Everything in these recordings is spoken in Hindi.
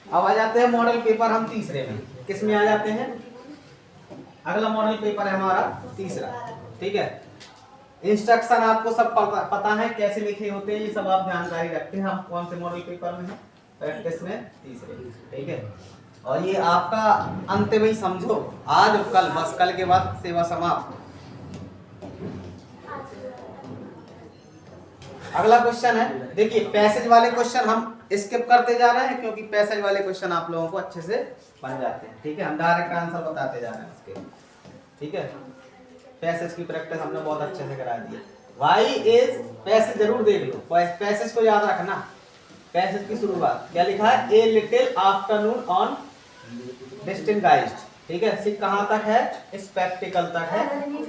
अब आ जाते हैं मॉडल पेपर हम तीसरे में। किस में आ जाते हैं? अगला मॉडल पेपर है हमारा तीसरा। ठीक है, इंस्ट्रक्शन आपको सब पता है कैसे लिखे होते हैं, ये सब आप जानकारी रखते हैं। हम कौन से मॉडल पेपर में हैं? प्रैक्टिस में तीसरे। ठीक है, और ये आपका अंत में ही समझो, आज और कल, बस कल के बाद सेवा समाप्त। अगला क्वेश्चन है, देखिए पैसेज वाले क्वेश्चन हम स्किप करते जा रहे हैं क्योंकि पैसेज वाले क्वेश्चन आप लोगों को अच्छे से बन जाते हैं। ठीक है, हम डायरेक्ट आंसर बताते जा रहे हैं इसके। ठीक है, पैसेज की प्रैक्टिस हमने बहुत अच्छे से करा दी है। वाई इज, पैसेज जरूर देख लो, पैसेज को याद रखना। पैसेज की शुरुआत क्या लिखा है? A little afternoon on distinguished. ठीक है, सिर्फ कहाँ तक है? स्पेक्टिकल तक है,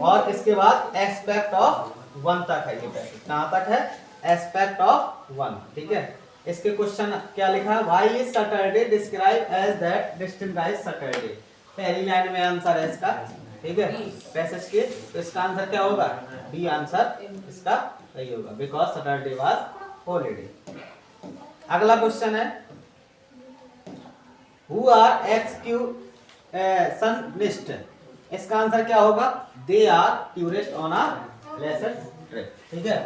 और इसके बाद एस्पेक्ट ऑफ वन तक है। ये पैसेज कहाँ तक है? Aspect of one. ठीक है, इसके क्वेश्चन क्या लिखा है? Why is Saturday describe as that distinguished Saturday. पहली लाइन में आंसर है इसका। ठीक है, पैसेज के, तो इसका आंसर क्या होगा? बी आंसर इसका सही होगा, बिकॉज सैटरडे वाज हॉलीडे। अगला क्वेश्चन है, हु आर एक्सक्यूशनिस्ट। इसका आंसर क्या होगा? They are tourist on a leisure trip. ठीक है,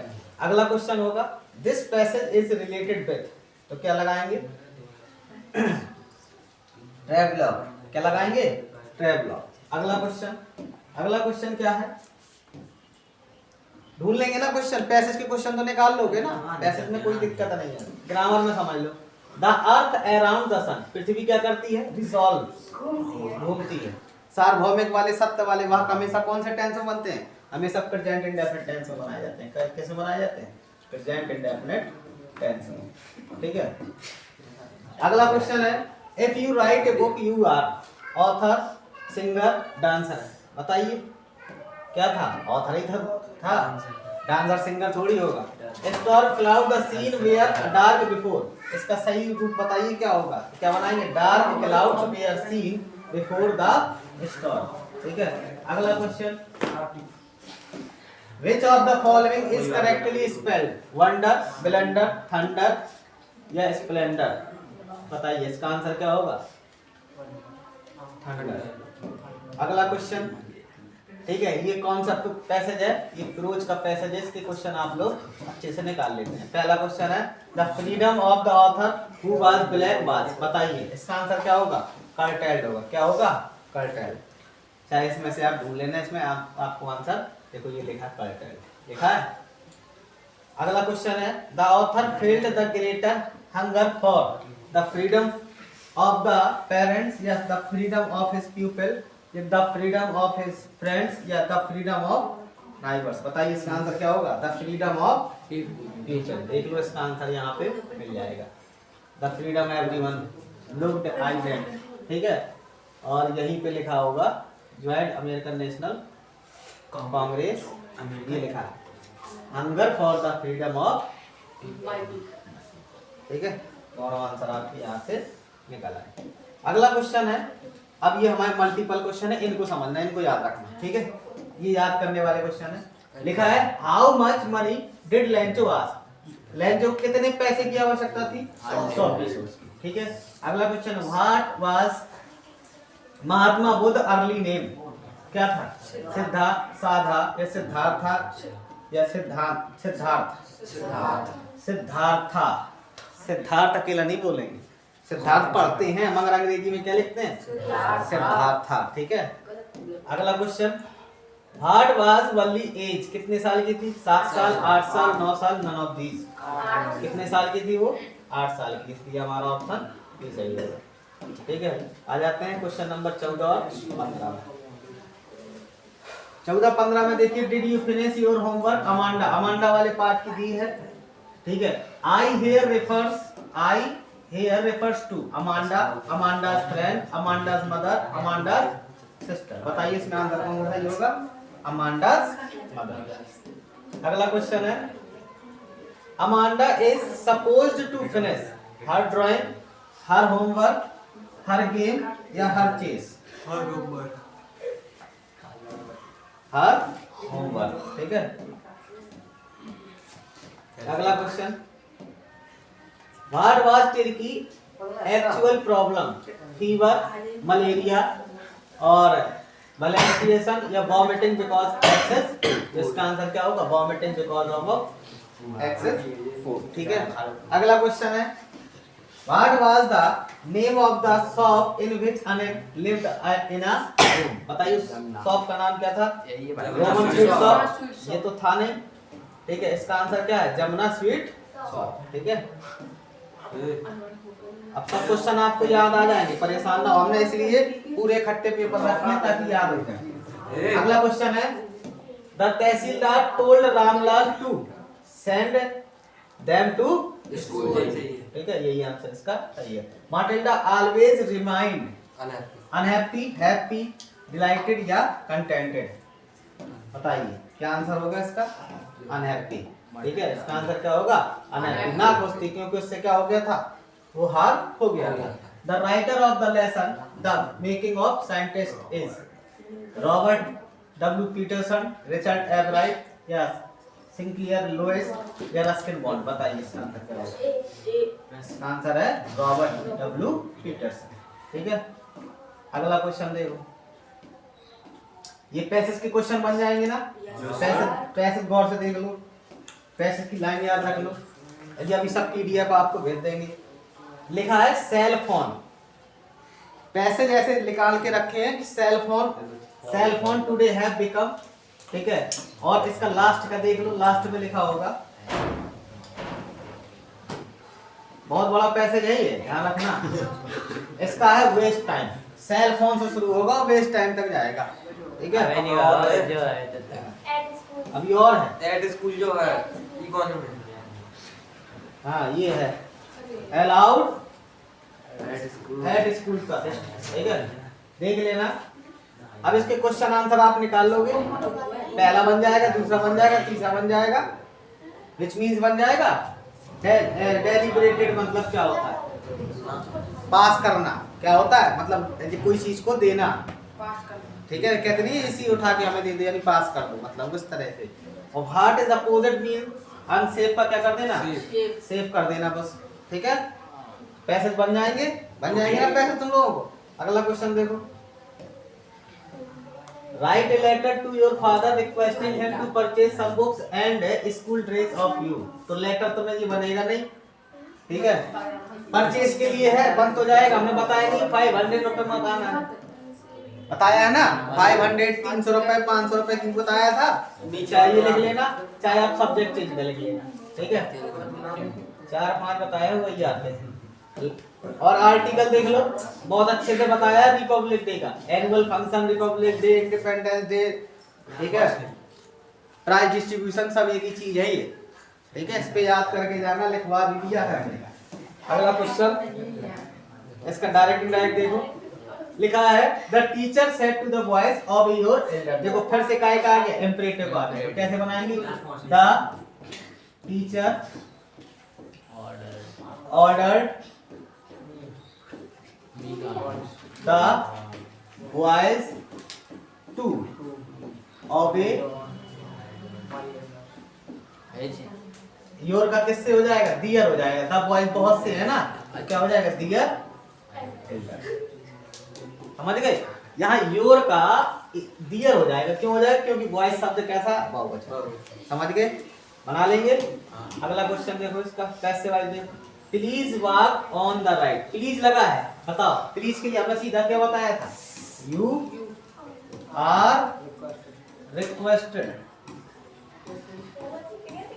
अगला क्वेश्चन होगा, this passage is related with, तो क्या लगाएंगे? ट्रैवलर। क्या लगाएंगे? ट्रैवलर। अगला क्वेश्चन क्या है? ढूंढ लेंगे ना क्वेश्चन, पैसेज के क्वेश्चन तो निकाल लोगे ना, पैसेज में कोई दिक्कत नहीं है। ग्रामर में समझ लो, द अर्थ अराउंड द सन, पृथ्वी क्या करती है? रिसॉल्व, घूमती है। सार्वभौमिक वाले, सत्य वाले वाक्य हमेशा कौन से टेंस में बनते हैं? हमेशा प्रेजेंट इंडेफिनिट टेंस में बनाए जाते हैं। कैसे बनाए जाते हैं? प्रेजेंट इंडेफिनिट टेंस में। ठीक है, अगला क्वेश्चन है, if you write a book you are author, singer, dancer. बताइए क्या था? ऑथर ही था। डांसर सिंगर थोड़ी होगा। Storm cloud the seen were dark before, इसका सही रूप बताइए क्या होगा? क्या बनाएंगे? Dark clouds were seen before the storm. ठीक है, अगला question, which of the following is correctly spelled? Wonder, blender, thunder या स्प्लेंडर। बताइए इसका आंसर क्या होगा? थंडर। अगला क्वेश्चन, ठीक है, ये कौन सा पैसेज है? ये प्रोज का पैसेज है, इसके क्वेश्चन आप लोग अच्छे से निकाल लेते हैं। पहला क्वेश्चन है, the freedom of the author who was black was. बताइए इसका आंसर क्या होगा? कर्टेल्ड होगा। क्या होगा? कर्टेल्ड। चाहे इसमें से आप ढूंढ लेना, इसमें आपको आंसर देखो, ये लिखा कर्टेल्ड लिखा है। अगला क्वेश्चन है, the author field the greater hunger for the freedom of the parents या the freedom of his people, the freedom of his friends या द फ्रीडम ऑफ नाइबर्स। बताइए इसका आंसर क्या होगा? The freedom of people. देख लो इसका आंसर यहाँ पे मिल जाएगा, the freedom everyone looked island. ठीक है, और यहीं पे लिखा होगा ज्वाइंट अमेरिकन नेशनल कांग्रेस, ये लिखा है hunger for the freedom of. ठीक है, दोनों आंसर आपके यहाँ से निकल आए। अगला क्वेश्चन है, अब ये हमारे मल्टीपल क्वेश्चन है, इनको समझना, इनको याद रखना। ठीक है, ये याद करने वाले क्वेश्चन है। लिखा है, how much money did Lencho ask. Lencho कितने पैसे की आवश्यकता थी? 100 पैसे। ठीक है, अगला question, what was Mahatma Buddha early name. क्या था? सिद्धार्थ, साधा या सिद्धार्था या सिद्धार्थ, सिद्धार्था। सिद्धार्थ अकेला नहीं बोलेंगे, सिद्धार्थ पढ़ते हैं मगर अंग्रेजी में क्या लिखते हैं? सिद्धार्था। ठीक है, अगला question, what was Valli age. कितने साल की थी? 7 साल, 8 साल, 9 साल, नन ऑफ दीज। कितने साल की थी वो? 8 साल की। इसलिए हमारा ऑप्शन बी सही होगा। ठीक है, आ जाते हैं क्वेश्चन नंबर 14 और 15। 14-15 में देखिए, did you finish your homework Amanda. Amanda वाले पार्ट की दी है। ठीक है, I here refers to Amanda, Amanda's friend, Amanda's mother, Amanda's sister. बताइए इसमें आंसर कौन सा होगा? Amanda's mother. अगला क्वेश्चन है, Amanda is supposed to finish her drawing, her homework, her game या हर चेस। Her homework. ठीक है, अगला question, what was Tricki actual problem, fever, malaria और मलेरिएशन या वॉमिटिंग बिकॉज एक्सेस। इसका आंसर क्या होगा? Vomiting because of excess food. ठीक है, अगला क्वेश्चन है What was the name of the shop in which Anet lived in a room? बताइए शॉप का नाम क्या था? रोमन स्वीट शॉप, ये तो था नहीं। ठीक है, इसका आंसर क्या है? Jamuna sweet shop. ठीक है, अब सब क्वेश्चन आपको याद आ जाएंगे, परेशान ना हो, हमने इसलिए पूरे इकट्ठे पेपर रखे हैं ताकि याद हो जाए। अगला क्वेश्चन है the tehsildar told Ramlal to send them to school. ठीक है, यही आंसर इसका सही है। Matilda always remind unhappy, happy, delighted या कंटेंटेड। बताइए क्या आंसर होगा इसका? अनहैप्पी। ठीक है, इसका आंसर क्या होगा? अनहैप्पी। ना खुशी, क्योंकि उससे क्या हो गया था? वो हार हो गया था। The writer of the lesson the making of scientist is Robert W Peterson, Richard Ebright या सिंक्लियर लोइस या रस्किन बॉन्ड। बताइए इसका आंसर क्या होगा? इसका आंसर है रॉबर्ट डब्ल्यू पीटरसन। ठीक है, अगला क्वेश्चन देखो, ये पैसेज के क्वेश्चन बन जाएंगे ना? पैसेज गौर से देख लो, पैसेज की लाइन याद रख लो। यदि अभी सब पीडीएफ आपको भेज देंगे। लिखा है सेल फोन, पैसेज ऐसे निकाल के रखे हैं कि cell phone today have become. ठीक है, और इसका लास्ट का देख लो, लास्ट में लिखा होगा, बहुत बड़ा पैसेज है ये, ध्यान रखना। इसका है वेस्ट टाइम, सेल फोन से शुरू होगा और वेस्ट टाइम तक जाएगा। ठीक है, अभी और है एट स्कूल जो है ये कौन है? हाँ ये है अलाउड एट स्कूल का। ठीक है, देख लेना। अब इसके क्वेश्चन आंसर आप निकाल लोगे, पहला बन जाएगा, दूसरा बन जाएगा, तीसरा बन जाएगा, विच मीन्स बन जाएगा डेलिब्रेटेड। मतलब क्या होता है? पास करना। क्या होता है? मतलब कोई चीज को देना। ठीक है, कहते नहीं इसी उठा के हमें दे दे, यानी पास कर दो, मतलब इस तरह से। और what is opposite mean unsafe का क्या कर देना? सेफ कर देना बस। ठीक है, पैसे बन जाएंगे ना पैसे तुम लोगों को। अगला क्वेश्चन देखो, write a letter to your father requesting him to purchase some books and school dress of you. तो लेटर तो में ये बनेगा नहीं। ठीक है, परचेज के लिए है, बन तो जाएगा, हमने बताया नहीं 500 रुपए में बताना है, बताया है ना? 500, 300 रुपए, 500 रुपए तुमको बताया था। चाहे ये लिख लेना, चाहे आप सब्जेक्ट चेंज कर लिख लेना। ठीक है, 4-5 बताए हुए ही आते हैं। और आर्टिकल देख लो, बहुत अच्छे से बताया है रिपब्लिक डे का, annual function, Republic day, independence day. ठीक है, प्राइज डिस्ट्रीब्यूशन सब एक ही चीज है ये। ठीक है, इस पे याद करके जाना, लिखवा भी दिया है। अगला क्वेश्चन इसका डायरेक्ट इनडायरेक्ट देखो, लिखा है the teacher said to the boys of your elder. देखो फिर से काय का आ गया, इंपरेटिव आ गया। कैसे बनाएंगे? The teacher ordered the boys to obey your का किससे हो जाएगा? दियर हो जाएगा। द बॉयज बहुत से है ना, क्या हो जाएगा? दियर। समझ गए? यहाँ योर का दियर हो जाएगा। क्यों हो जाएगा? क्योंकि बॉयज शब्द कैसा? बहुवचन। समझ गए? बना लेंगे। अगला क्वेश्चन देखो, इसका कैसे वाइज देखो, please walk on the right. Please लगा है, बताओ प्लीज के लिए हमने सीधा क्या बताया था? यू आर रिक्वेस्टेड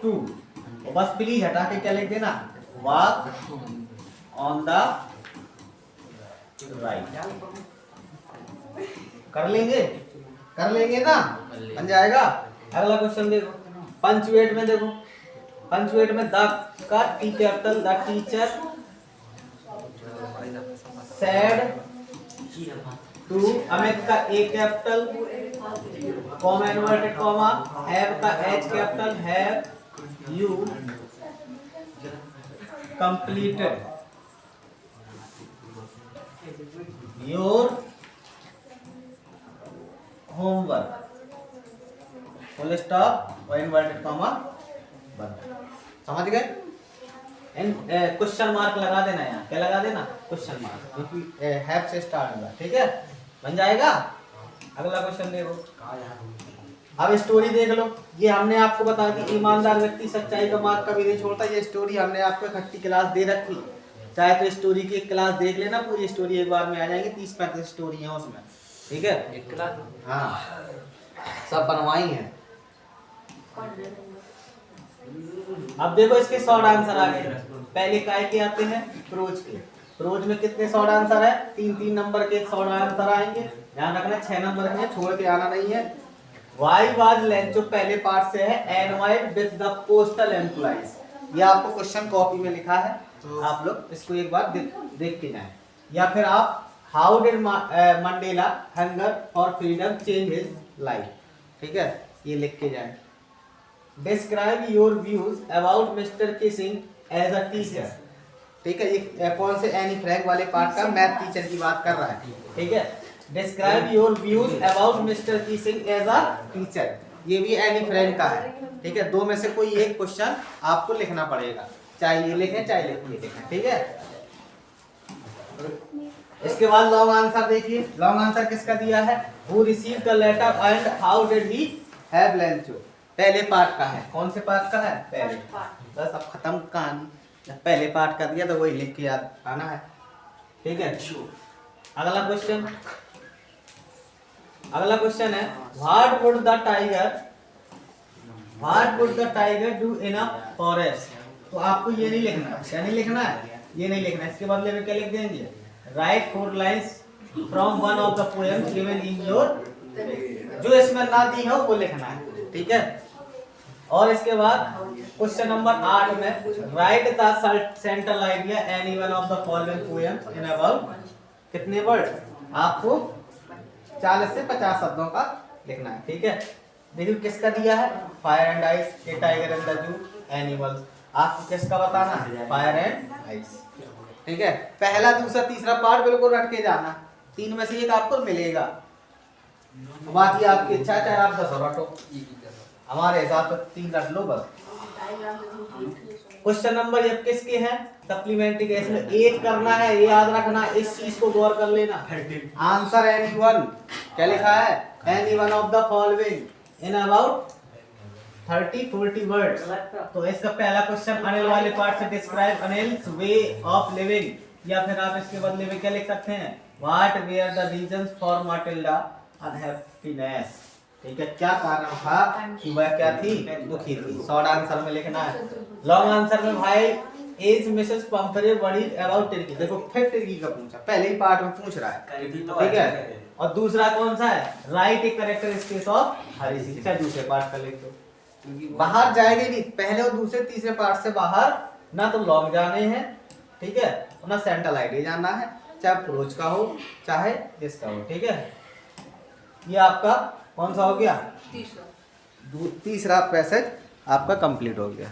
टू, बस प्लीज हटा के क्या लिख देना? Walk on the right. कर लेंगे ना, बन जाएगा। अगला क्वेश्चन देखो, पंचुएट में देखो, पंचुएट में द का T capital, the teacher said to, Amit का A capital, comma inverted comma, have का H capital, have you completed your homework, full stop और इन्वर्टेड कॉमा बंद। समझ गए? क्वेश्चन मार्क लगा देना यहाँ, क्या लगा देना, क्वेश्चन मार्क, क्योंकि हैव से स्टार्ट होगा, ठीक है, बन जाएगा। अगला क्वेश्चन देखो, अब स्टोरी देख लो। ये हमने आपको बता दी, ईमानदार व्यक्ति सच्चाई का मार्ग कभी नहीं छोड़ता। ये स्टोरी हमने आपको इकट्ठी क्लास दे रखी, चाहे तो स्टोरी की एक क्लास देख लेना, पूरी स्टोरी एक बार में आ जाएगी, 30-35 स्टोरी है उसमें, ठीक है, एक क्लास। हाँ सब बनवाई है। अब देखो इसके शॉर्ट आंसर आ गए। पहले काय के आते हैं, प्रोज के। प्रोज में कितने शॉर्ट आंसर है, 3-3 नंबर के शॉर्ट आंसर आएंगे, ध्यान रखना 6 नंबर के, छोड़ के आना नहीं है। वाई वाज लेंथ जो पहले पार्ट से है, एनवाइड विद द पोस्टल एम्प्लॉइज। ये आपको क्वेश्चन कॉपी में लिखा है, तो आप लोग इसको एक बार देख के जाएं। या फिर आप how did Mandela hunger for freedom change his life, ठीक है, ये लिख के जाएं। Describe your views about Mr Keesing as a teacher, ठीक है, ये कौन से एनी फ्रैंक वाले पार्ट का मैथ टीचर की बात कर रहा है, ठीक है। Describe your views about Mr Keesing as a teacher, ये भी एनी फ्रैंक का है, ठीक है। दो में से कोई एक क्वेश्चन आपको लिखना पड़ेगा, चाहे ये लिखें चाहे ये लिखें, ठीक है। इसके बाद लॉन्ग आंसर देखिए, लॉन्ग आंसर किसका दिया है, who received the letter and how did he have lunch. पहले पार्ट का है, कौन से पार्ट का है, पहले। बस अब खत्म कहानी, पहले पार्ट का दिया तो वही लिख के याद आना है, ठीक है। अगला क्वेश्चन, अगला क्वेश्चन है what would the tiger do in a forest. तो आपको ये नहीं लिखना, क्या नहीं लिखना है, ये नहीं लिखना, इसके बदले में क्या लिख देंगे, right 4 lines from one of the poems given in your, जो इसमें ना दी हो वो लिखना है, ठीक है। और इसके बाद क्वेश्चन नंबर 8 में right the central idea any one of the following poems in about, कितने वर्ड, आपको 40 से 50 शब्दों का लिखना है, ठीक है। देखिए किसका दिया है, fire and ice, A tiger and the zoo, animals. आपको किसका बताना है, फायर एंड आइस, ठीक है। पहला दूसरा तीसरा पार्ट बिल्कुल रट के जाना, 3 में से एक आपको मिलेगा, बाकी आपकी इच्छा, चाहे आप 10 रटो, हमारे हिसाब से 3 रट लो बस। क्वेश्चन नंबर ये किसके हैं, सप्लीमेंट्री के, इसमें 1 करना है, ये याद रखना, इस चीज को गौर कर लेना। आंसर एनीवन, क्या लिखा है, anyone of the following in about 30-40 words. तो इसका पहला क्वेश्चन अनिल वाले पार्ट से describe Anil's way of living, या फिर आप इसके बदले में क्या लिख सकते हैं, what were the reasons for Matilda unhappiness, ठीक है, क्या कारण था कि वह क्या थी, दुखी थी। शॉर्ट आंसर में लिखना है। लॉन्ग आंसर में भाई is Mrs Pumphrey worried about Tricki, देखो फिर टिर्की का पूछा, पहले ही पार्ट में पूछ रहा है, ठीक है। और दूसरा कौन सा है, राइट ए कैरेक्टरिस्टिक्स ऑफ हरी शिक्षा, दूसरे पार्ट का लिख दो। बाहर जाएंगे नहीं, पहले और दूसरे तीसरे पार्ट से बाहर ना तो लॉन्ग जाने हैं, ठीक है, ना सेंट्रल आइडिया जानना है, चाहे प्रोज का हो चाहे इसका हो, ठीक है। ये आपका कौन सा हो गया, तीसरा पैसेज आपका कंप्लीट हो गया।